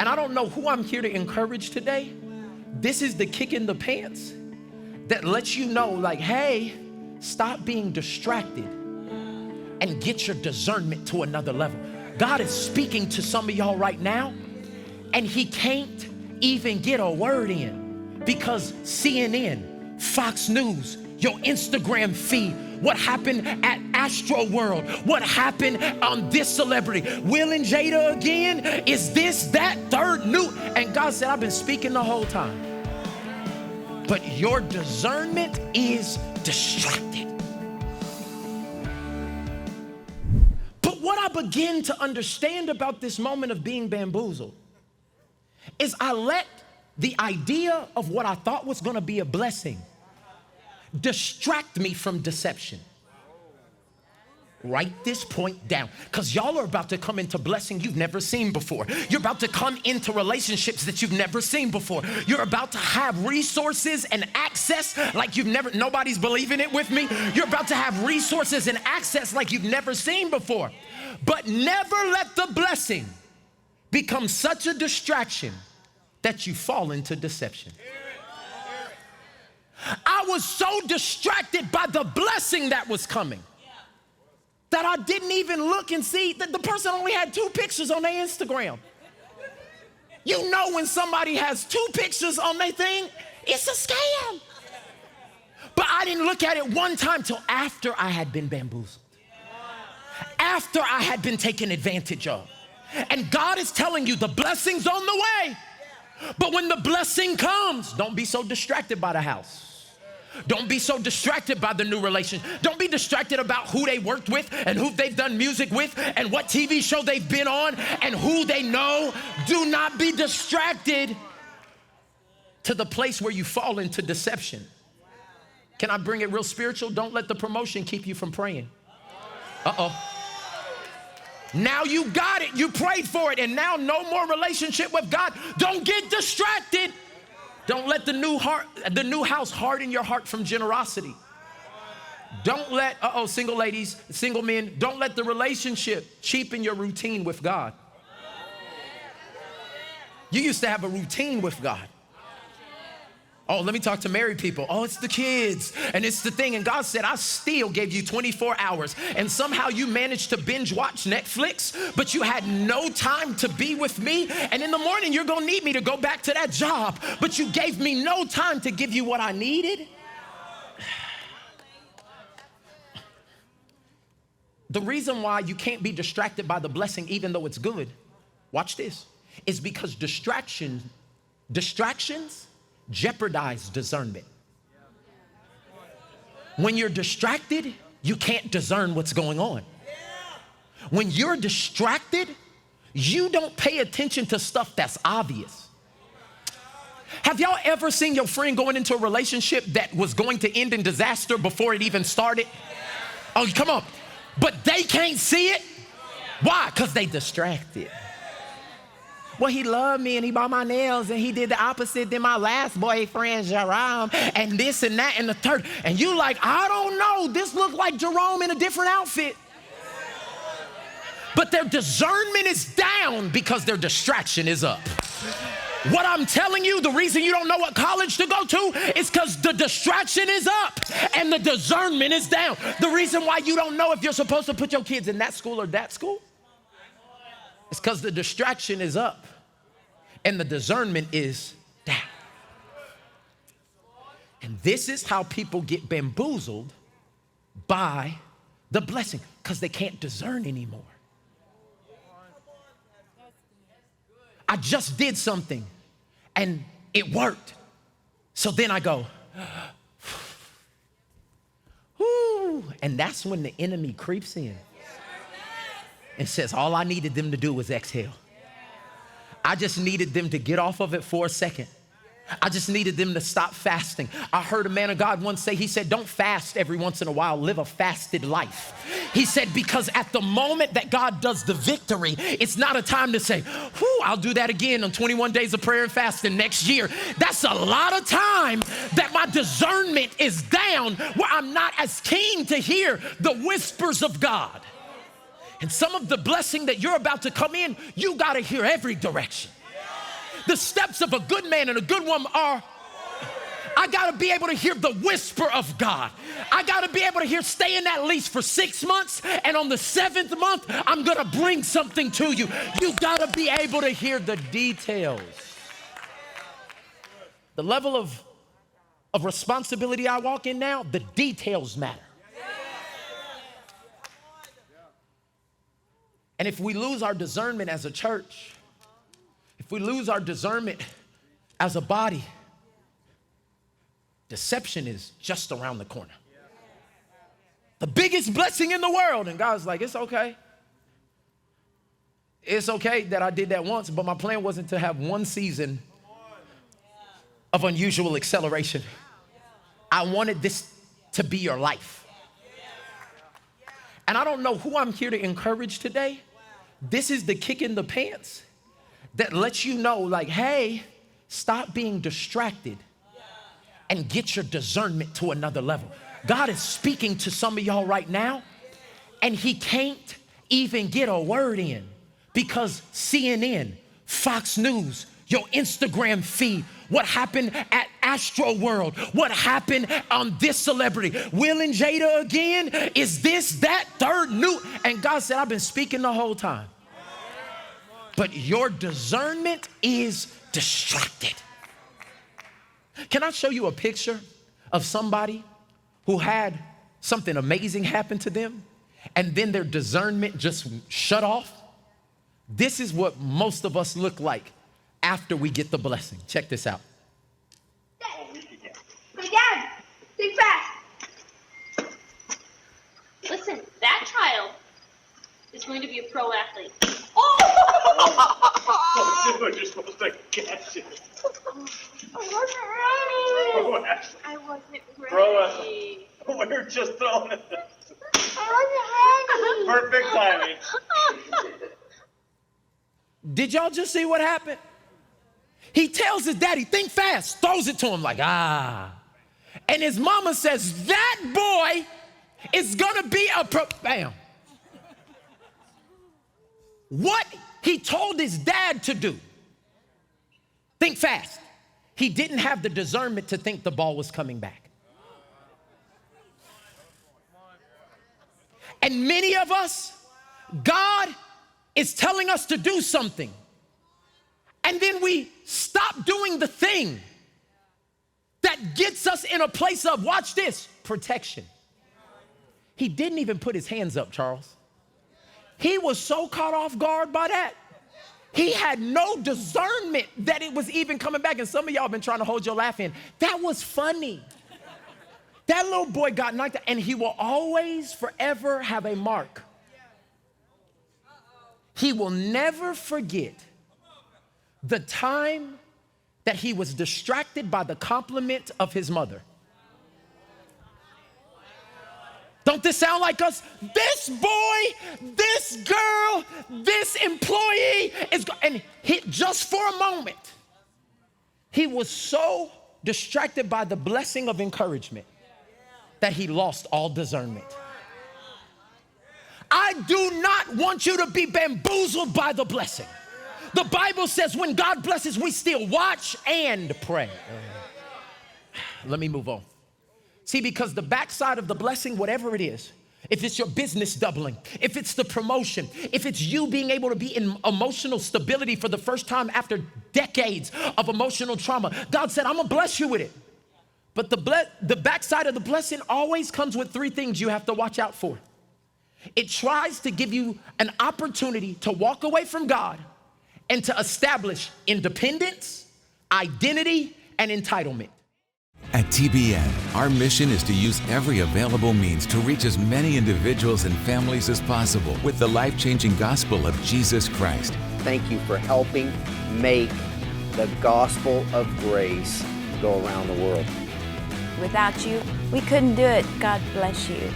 And I don't know who I'm here to encourage today. This is the kick in the pants that lets you know, like, hey, stop being distracted and get your discernment to another level. God is speaking to some of y'all right now, and he can't even get a word in because CNN, Fox News, your Instagram feed, what happened at Astro World, what happened on this celebrity, Will and Jada again, is this, that, third, new. And God said, I've been speaking the whole time, but your discernment is distracted. But what I begin to understand about this moment of being bamboozled is I let the idea of what I thought was gonna be a blessing distract me from deception. Write this point down, because y'all are about to come into blessing you've never seen before. You're about to come into relationships that you've never seen before. You're about to have resources and access like you've never, nobody's believing it with me. You're about to have resources and access like you've never seen before. But never let the blessing become such a distraction that you fall into deception. I was so distracted by the blessing that was coming that I didn't even look and see that the person only had 2 pictures on their Instagram. You know when somebody has 2 pictures on their thing, it's a scam. But I didn't look at it one time till after I had been bamboozled, after I had been taken advantage of. And God is telling you the blessing's on the way. But when the blessing comes, don't be so distracted by the house. Don't be so distracted by the new relationship. Don't be distracted about who they worked with and who they've done music with and what TV show they've been on and who they know. Do not be distracted to the place where you fall into deception. Can I bring it real spiritual? Don't let the promotion keep you from praying. Uh-oh. Now you got it, you prayed for it, and now no more relationship with God. Don't get distracted. Don't let the new house harden your heart from generosity. Don't let, single ladies, single men, don't let the relationship cheapen your routine with God. You used to have a routine with God. Oh, let me talk to married people. Oh, it's the kids and it's the thing. And God said, I still gave you 24 hours. And somehow you managed to binge watch Netflix, but you had no time to be with me. And in the morning, you're going to need me to go back to that job, but you gave me no time to give you what I needed. The reason why you can't be distracted by the blessing, even though it's good, watch this, is because distractions jeopardize discernment. When you're distracted, you can't discern what's going on. When you're distracted, you don't pay attention to stuff that's obvious. Have y'all ever seen your friend going into a relationship that was going to end in disaster before it even started? Oh, come on. But they can't see it. Why? Because they distracted. Well, he loved me and he bought my nails and he did the opposite than my last boyfriend, Jerome, and this and that and the third. And you like, I don't know, this looked like Jerome in a different outfit. But their discernment is down because their distraction is up. What I'm telling you, the reason you don't know what college to go to is because the distraction is up and the discernment is down. The reason why you don't know if you're supposed to put your kids in that school or that school, it's because the distraction is up and the discernment is down. And this is how people get bamboozled by the blessing, because they can't discern anymore. I just did something and it worked. So then I go, whoo, and that's when the enemy creeps in and says, all I needed them to do was exhale. I just needed them to get off of it for a second. I just needed them to stop fasting. I heard a man of God once say, he said, don't fast every once in a while, live a fasted life. He said, because at the moment that God does the victory, it's not a time to say, whew, I'll do that again on 21 days of prayer and fasting next year. That's a lot of time that my discernment is down, where I'm not as keen to hear the whispers of God. And some of the blessing that you're about to come in, you got to hear every direction. The steps of a good man and a good woman are, I gotta be able to hear the whisper of God. I gotta be able to hear, stay in that lease for 6 months, and on the 7th month, I'm gonna bring something to you. You gotta be able to hear the details. The level of responsibility I walk in now, the details matter. And if we lose our discernment as a church, if we lose our discernment as a body, deception is just around the corner. The biggest blessing in the world. And God's like, it's okay. It's okay that I did that once, but my plan wasn't to have one season of unusual acceleration. I wanted this to be your life. And I don't know who I'm here to encourage today. This is the kick in the pants that lets you know, like, hey, stop being distracted and get your discernment to another level. God is speaking to some of y'all right now, and he can't even get a word in because CNN, Fox News, your Instagram feed, what happened at Astro World, what happened on this celebrity, Will and Jada again, is this, that, third, new. And God said, I've been speaking the whole time. But your discernment is distracted. Can I show you a picture of somebody who had something amazing happen to them and then their discernment just shut off? This is what most of us look like after we get the blessing. Check this out. Hey, Dad, think fast. Listen, that child is going to be a pro athlete. Oh! Dude, you're supposed to catch it. I wasn't ready. I wasn't ready. We're just throwing it. I wasn't ready. Perfect timing. Did y'all just see what happened? He tells his daddy, think fast, throws it to him like, ah. And his mama says, that boy is gonna be a pro, bam. What he told his dad to do, think fast. He didn't have the discernment to think the ball was coming back. And many of us, God is telling us to do something. And then we stop doing the thing that gets us in a place of, watch this, protection. He didn't even put his hands up, Charles. He was so caught off guard by that. He had no discernment that it was even coming back. And some of y'all have been trying to hold your laugh in. That was funny. That little boy got knocked out, and he will always, forever have a mark. He will never forget the time that he was distracted by the compliment of his mother. Don't this sound like us? This boy, this girl, this employee is, and just for a moment, he was so distracted by the blessing of encouragement that he lost all discernment. I do not want you to be bamboozled by the blessing. The Bible says when God blesses, we still watch and pray. Let me move on. See, because the backside of the blessing, whatever it is, if it's your business doubling, if it's the promotion, if it's you being able to be in emotional stability for the first time after decades of emotional trauma, God said, I'm gonna bless you with it. But the backside of the blessing always comes with three things you have to watch out for. It tries to give you an opportunity to walk away from God and to establish independence, identity, and entitlement. At TBN, our mission is to use every available means to reach as many individuals and families as possible with the life-changing gospel of Jesus Christ. Thank you for helping make the gospel of grace go around the world. Without you, we couldn't do it. God bless you.